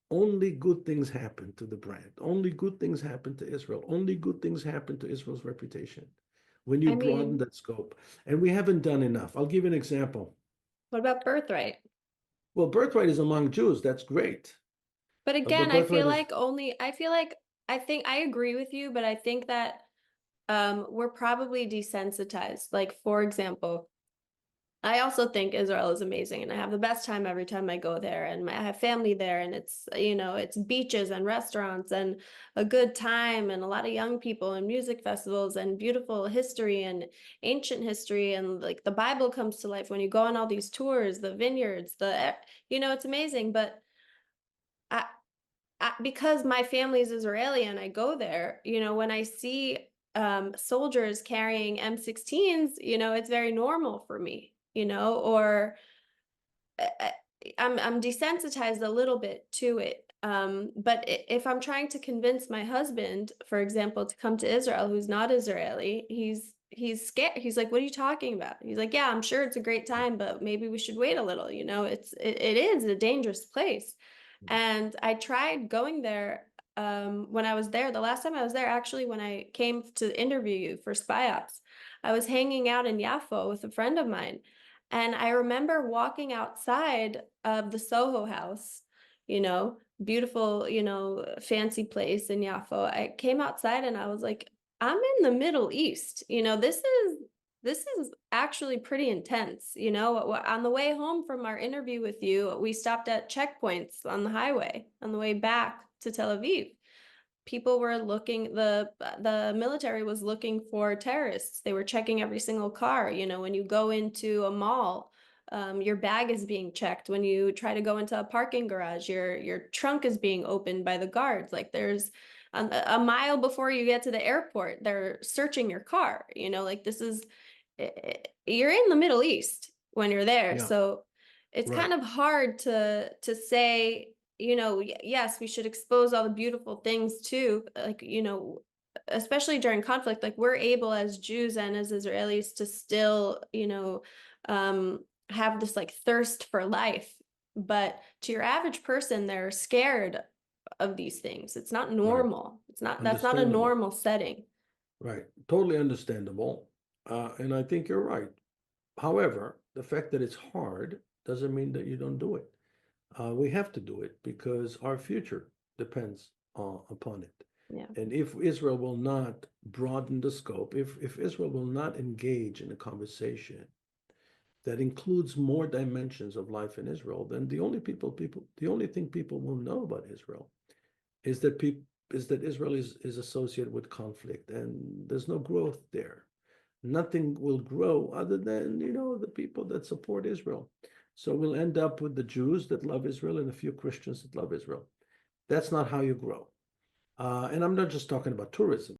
only good things happen to the brand. Only good things happen to Israel. Only good things happen to Israel's reputation when you I broaden mean, that scope. And we haven't done enough. I'll give you an example. what about birthright? Well, birthright is among Jews. That's great. But But again, birthright is, I think I agree with you, but I think that we're probably desensitized. Like, for example, I also think Israel is amazing, and I have the best time every time I go there, and I have family there, and it's beaches and restaurants and a good time, and a lot of young people and music festivals and beautiful history and ancient history, and like the Bible comes to life when you go on all these tours, the vineyards, it's amazing. But I, because my family is Israeli and I go there, when I see soldiers carrying M16s, it's very normal for me, or I, I'm desensitized a little bit to it. But if I'm trying to convince my husband, for example, to come to Israel, who's not Israeli, he's scared. He's like, "What are you talking about?" He's like, "Yeah, I'm sure it's a great time, but maybe we should wait a little. It is a dangerous place." And I tried going there when I was there. The last time I was there, actually, when I came to interview you for Spy Ops, I was hanging out in Yaffo with a friend of mine. And I remember walking outside of the Soho House, beautiful, fancy place in Yaffo. I came outside and I was like, I'm in the Middle East. This is actually pretty intense. On the way home from our interview with you, we stopped at checkpoints on the highway on the way back to Tel Aviv. People were looking, the military was looking for terrorists. They were checking every single car. When you go into a mall, your bag is being checked. When you try to go into a parking garage, your trunk is being opened by the guards. Like there's a mile before you get to the airport, they're searching your car. Like this is you're in the Middle East when you're there. yeah, So it's right. kind of hard to say, yes, we should expose all the beautiful things too. Like, especially during conflict, like we're able as Jews and as Israelis to still, have this like thirst for life. But to your average person, they're scared of these things. It's not Right. normal. That's not a Understandable. normal setting. Right. Totally understandable. And I think you're right. However, the fact that it's hard doesn't mean that you don't do it. We have to do it because our future depends upon it. Yeah. And if Israel will not broaden the scope, if Israel will not engage in a conversation that includes more dimensions of life in Israel, then the only thing people will know about Israel is that people is that Israel is associated with conflict and there's no growth there. Nothing will grow other than, the people that support Israel. So we'll end up with the Jews that love Israel and a few Christians that love Israel. That's not how you grow. And I'm not just talking about tourism.